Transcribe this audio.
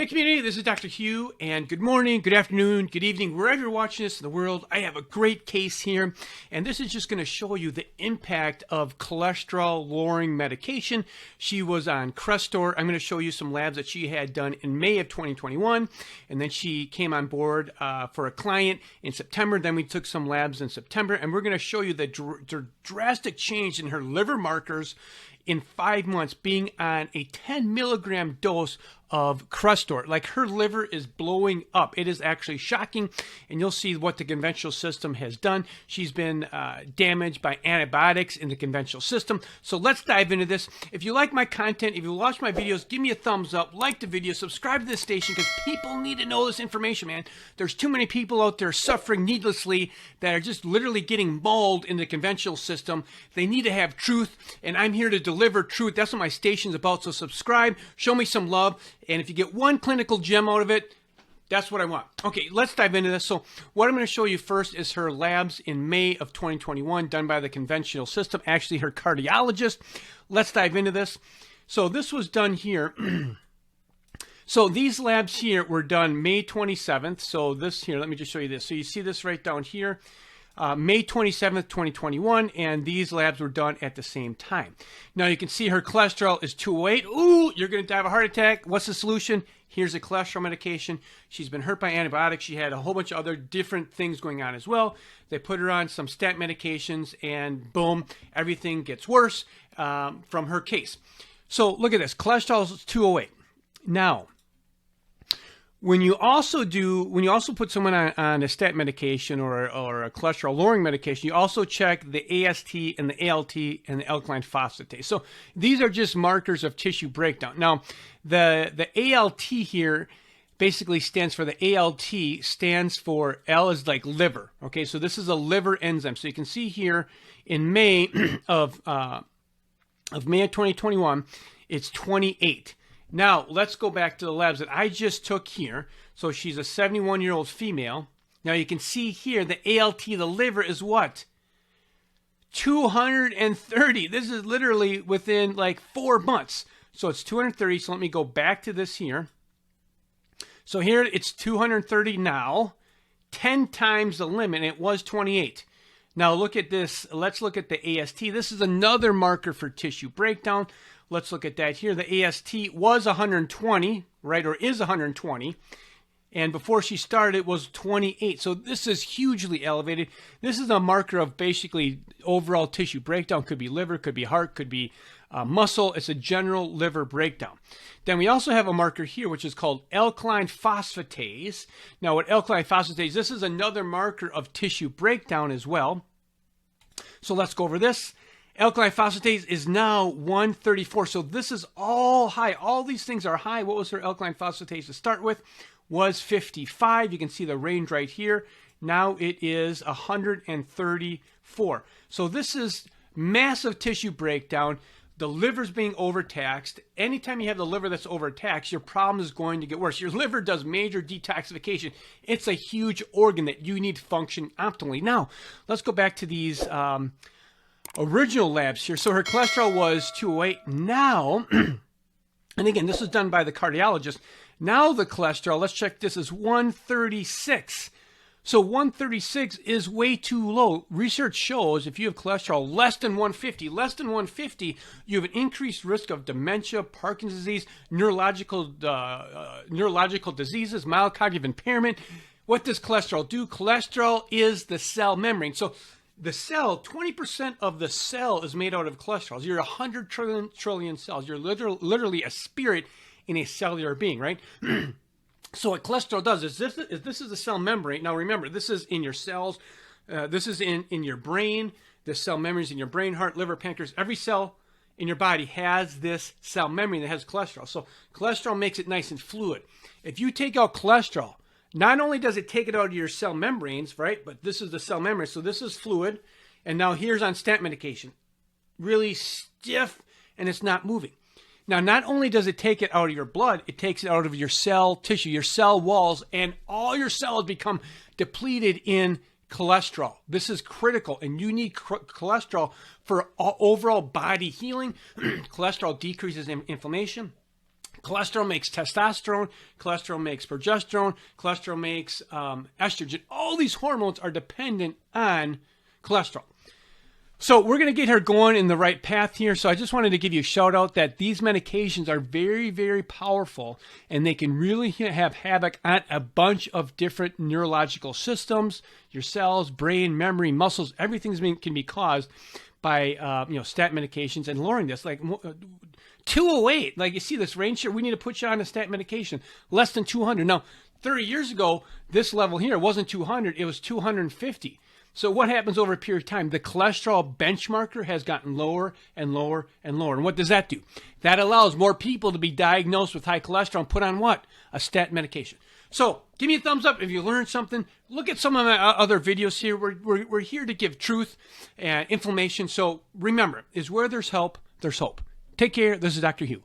Hey community, this is Dr. Hugh, and good morning, good afternoon, good evening, wherever you're watching this in the world. I have a great case here, and this is just going to show you the impact of cholesterol-lowering medication. She was on Crestor. I'm going to show you some labs that she had done in May of 2021, and then she came on board for a client in September. Then we took some labs in September, and we're going to show you the drastic change in her liver markers in 5 months, being on a 10 milligram dose of Crestor. Like, her liver is blowing up. It is actually shocking, and you'll see what the conventional system has done. She's been damaged by antibiotics in the conventional system. So let's dive into this. If you like my content, if you watch my videos, give me a thumbs up, like the video, subscribe to this station, because people need to know this information, man. There's too many people out there suffering needlessly that are just literally getting mauled in the conventional system. They need to have truth, and I'm here to deliver truth. That's what my station's about. So subscribe, show me some love, and if you get one clinical gem out of it, that's what I want. Okay, let's dive into this. So what I'm going to show you first is her labs in May of 2021 done by the conventional system, actually her cardiologist. Let's dive into this. So this was done here. So these labs here were done May 27th. So this here, let me just show you this. So you see this right down here. May 27th, 2021, and these labs were done at the same time. Now you can see her cholesterol is 208. Ooh, you're going to have a heart attack. What's the solution? Here's a cholesterol medication. She's been hurt by antibiotics. She had a whole bunch of other different things going on as well. They put her on some stat medications, and boom, everything gets worse from her case. So look at this. Cholesterol is 208. Now, when you also put someone on a stat medication or a cholesterol lowering medication, you also check the AST and the ALT and the alkaline phosphatase. So these are just markers of tissue breakdown. Now, the ALT here basically stands for, the ALT stands for, L is like liver. Okay, so this is a liver enzyme. So you can see here in May of May of 2021, it's 28. Now, let's go back to the labs that I just took here. So she's a 71-year-old female. Now, you can see here the ALT, the liver, is what? 230. This is literally within like 4 months. So it's 230. So let me go back to this here. So here it's 230 now, 10 times the limit. It was 28. Now, look at this. Let's look at the AST. This is another marker for tissue breakdown. Let's look at that here. The AST was 120, right, or is 120. And before she started, it was 28. So this is hugely elevated. This is a marker of basically overall tissue breakdown. Could be liver, could be heart, could be muscle. It's a general liver breakdown. Then we also have a marker here, which is called alkaline phosphatase. Now, what alkaline phosphatase, this is another marker of tissue breakdown as well. So let's go over this. Alkaline phosphatase is now 134. So this is all high. All these things are high. What was her alkaline phosphatase to start with? Was 55. You can see the range right here. Now it is 134. So this is massive tissue breakdown. The liver's being overtaxed. Anytime you have the liver that's overtaxed, your problem is going to get worse. Your liver does major detoxification. It's a huge organ that you need to function optimally. Now, let's go back to these original labs here. So her cholesterol was 208. Now, and again, this was done by the cardiologist. Now the cholesterol, let's check this, is 136. So 136 is way too low. Research shows if you have cholesterol less than 150, you have an increased risk of dementia, Parkinson's disease, neurological diseases, mild cognitive impairment. What does cholesterol do? Cholesterol is the cell membrane. So the cell, 20% of the cell is made out of cholesterol. You're 100 trillion cells. You're literally a spirit in a cellular being, right? So what cholesterol does is this is the cell membrane. Now remember, this is in your cells. This is in your brain. The cell membrane is in your brain, heart, liver, pancreas. Every cell in your body has this cell membrane that has cholesterol. So cholesterol makes it nice and fluid. If you take out cholesterol, not only does it take it out of your cell membranes, right, but this is the cell membrane. So this is fluid. And now here's on stat medication. Really stiff, and it's not moving. Now, not only does it take it out of your blood, it takes it out of your cell tissue, your cell walls, and all your cells become depleted in cholesterol. This is critical, and you need cholesterol for overall body healing. Cholesterol decreases inflammation. Cholesterol makes testosterone, cholesterol makes progesterone, cholesterol makes estrogen. All these hormones are dependent on cholesterol. So we're going to get her going in the right path here. So I just wanted to give you a shout out that these medications are very, very powerful, and they can really have havoc on a bunch of different neurological systems, your cells, brain, memory, muscles. Everything can be caused by statin medications and lowering this. Like 208, like you see this range here, we need to put you on a statin medication, less than 200. Now, 30 years ago, this level here wasn't 200, it was 250. So what happens over a period of time? The cholesterol benchmarker has gotten lower and lower and lower. And what does that do? That allows more people to be diagnosed with high cholesterol and put on what? A statin medication. So give me a thumbs up if you learned something. Look at some of my other videos here. We're here to give truth and information. So remember, is where there's help, there's hope. Take care. This is Dr. Hugh.